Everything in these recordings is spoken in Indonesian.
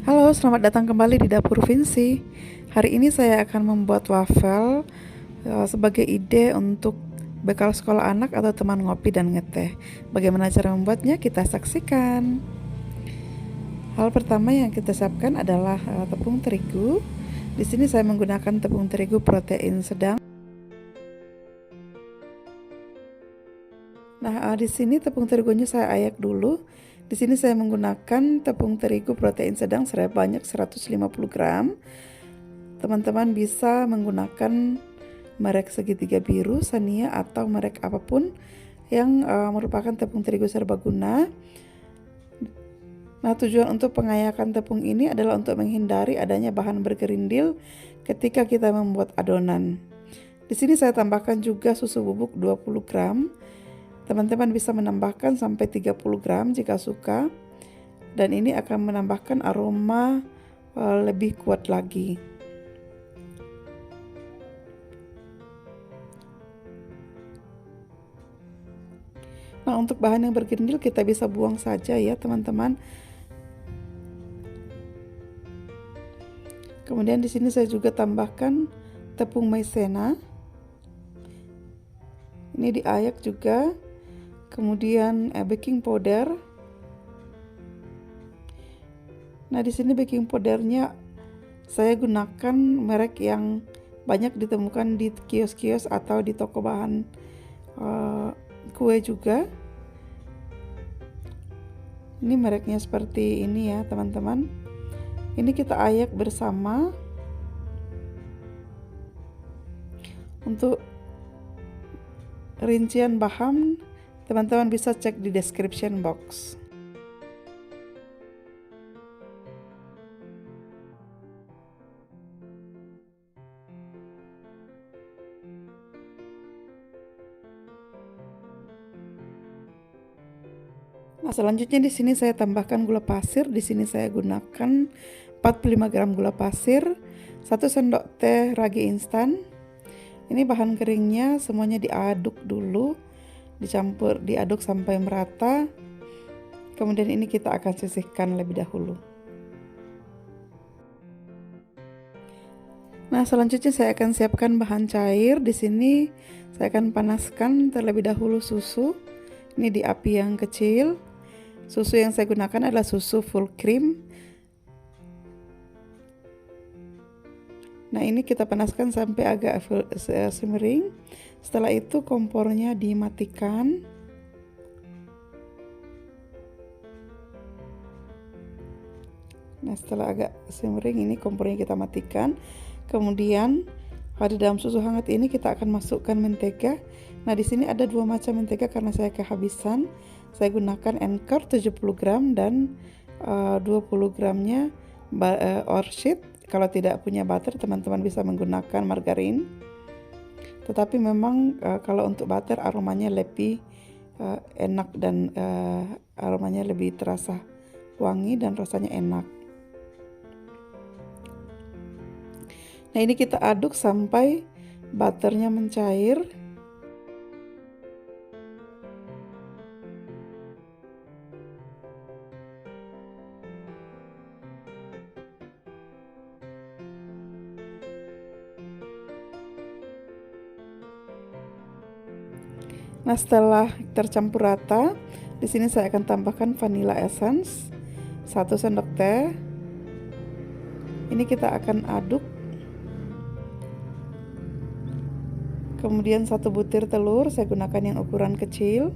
Halo, selamat datang kembali di Dapur Vinci. Hari ini saya akan membuat wafel sebagai ide untuk bekal sekolah anak atau teman ngopi dan ngeteh. Bagaimana cara membuatnya? Kita saksikan. Hal pertama yang kita siapkan adalah tepung terigu. Di sini saya menggunakan tepung terigu protein sedang. Nah, di sini tepung terigunya saya ayak dulu. Di sini saya menggunakan tepung terigu protein sedang sebanyak 150 gram. Teman-teman bisa menggunakan merek segitiga biru, Sania, atau merek apapun yang merupakan tepung terigu serbaguna. Nah, tujuan untuk pengayakan tepung ini adalah untuk menghindari adanya bahan bergerindil ketika kita membuat adonan. Di sini saya tambahkan juga susu bubuk 20 gram. Teman-teman bisa menambahkan sampai 30 gram jika suka. Dan ini akan menambahkan aroma lebih kuat lagi. Nah, untuk bahan yang bergerindil kita bisa buang saja ya teman-teman. Kemudian di sini saya juga tambahkan tepung maizena. Ini diayak juga. Kemudian baking powder. Nah, di sini baking powdernya saya gunakan merek yang banyak ditemukan di kios-kios atau di toko bahan kue juga. Ini mereknya seperti ini ya teman-teman. Ini kita ayak bersama. Untuk rincian bahan teman-teman bisa cek di description box. Nah, selanjutnya di sini saya tambahkan gula pasir. Di sini saya gunakan 45 gram gula pasir, 1 sendok teh ragi instan. Ini bahan keringnya semuanya diaduk dulu, diaduk sampai merata. Kemudian ini kita akan sisihkan lebih dahulu. Nah, selanjutnya saya akan siapkan bahan cair. Di sini saya akan panaskan terlebih dahulu susu. Ini di api yang kecil. Susu yang saya gunakan adalah susu full cream. Nah, ini kita panaskan sampai agak simmering. Setelah itu kompornya dimatikan. Nah, setelah agak simmering ini kompornya kita matikan. Kemudian di dalam susu hangat ini kita akan masukkan mentega. Nah, di sini ada 2 macam mentega karena saya kehabisan. Saya gunakan Anchor 70 gram dan 20 gramnya Orchid. Kalau tidak punya butter, teman-teman bisa menggunakan margarin. Tetapi memang kalau untuk butter aromanya lebih enak dan aromanya lebih terasa wangi dan rasanya enak. Nah, ini kita aduk sampai butternya mencair. Nah, setelah tercampur rata, di sini saya akan tambahkan vanilla essence 1 sendok teh. Ini kita akan aduk. Kemudian 1 butir telur, saya gunakan yang ukuran kecil.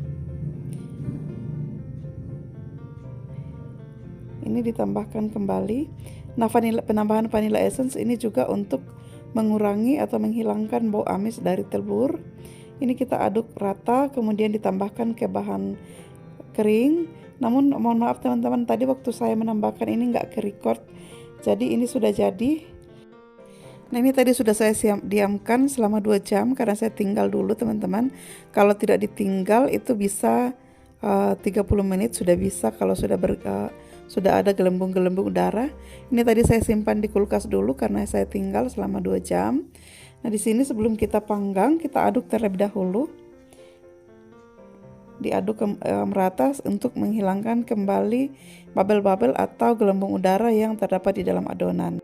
Ini ditambahkan kembali. Nah, penambahan vanilla essence ini juga untuk mengurangi atau menghilangkan bau amis dari telur. Ini kita aduk rata, kemudian ditambahkan ke bahan kering. Namun mohon maaf teman-teman, tadi waktu saya menambahkan ini nggak ke-record, jadi ini sudah jadi. Nah, ini tadi sudah saya diamkan selama 2 jam karena saya tinggal dulu teman-teman. Kalau tidak ditinggal itu bisa 30 menit sudah bisa kalau sudah ada gelembung-gelembung udara. Ini tadi saya simpan di kulkas dulu karena saya tinggal selama 2 jam. Nah, di sini sebelum kita panggang, kita aduk terlebih dahulu. diaduk merata untuk menghilangkan kembali bubble-bubble atau gelembung udara yang terdapat di dalam adonan.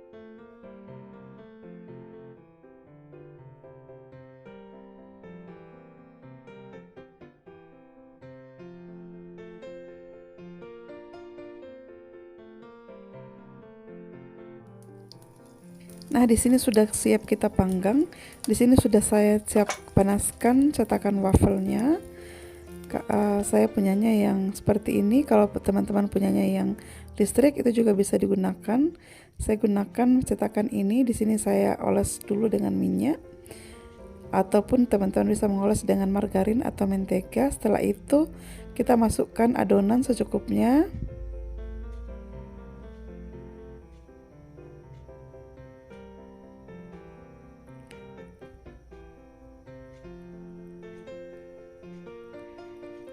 Nah, di sini sudah siap kita panggang. Di sini sudah saya siap panaskan cetakan wafelnya. Saya punyanya yang seperti ini. Kalau teman-teman punyanya yang listrik itu juga bisa digunakan. Saya gunakan cetakan ini. Di sini saya oles dulu dengan minyak. Ataupun teman-teman bisa mengoles dengan margarin atau mentega. Setelah itu kita masukkan adonan secukupnya.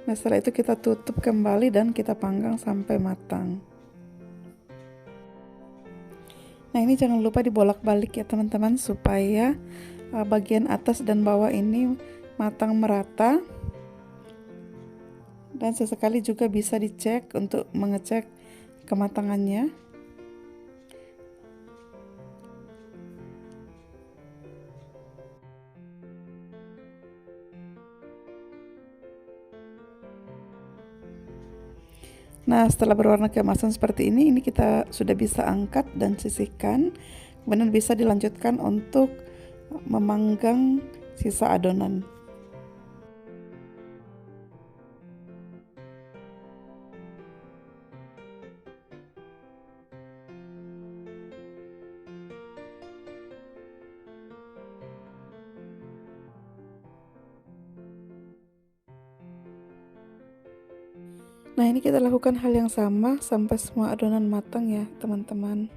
Nah, setelah itu kita tutup kembali dan kita panggang sampai matang. Nah, ini jangan lupa dibolak-balik ya teman-teman, supaya bagian atas dan bawah ini matang merata. Dan sesekali juga bisa dicek untuk mengecek kematangannya. Nah, setelah berwarna keemasan seperti ini kita sudah bisa angkat dan sisihkan. Kemudian bisa dilanjutkan untuk memanggang sisa adonan. Nah, ini kita lakukan hal yang sama sampai semua adonan matang ya teman-teman.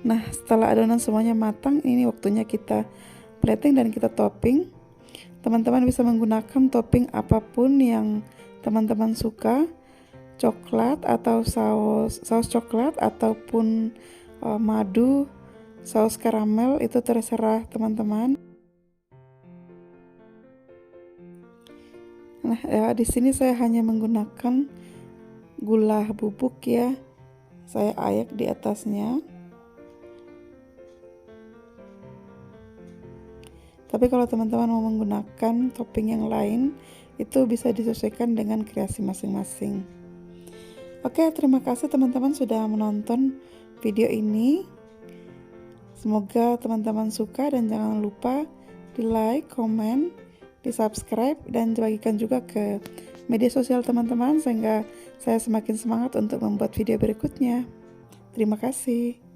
Nah, setelah adonan semuanya matang, ini waktunya kita plating dan kita topping. Teman-teman bisa menggunakan topping apapun yang teman-teman suka, coklat atau saus coklat ataupun madu, saus karamel, itu terserah teman-teman. Nah, ya, di sini saya hanya menggunakan gula bubuk ya. Saya ayak di atasnya. Tapi kalau teman-teman mau menggunakan topping yang lain, itu bisa disesuaikan dengan kreasi masing-masing. Oke, terima kasih teman-teman sudah menonton video ini. Semoga teman-teman suka dan jangan lupa di like, komen, di subscribe, dan dibagikan juga ke media sosial teman-teman sehingga saya semakin semangat untuk membuat video berikutnya. Terima kasih.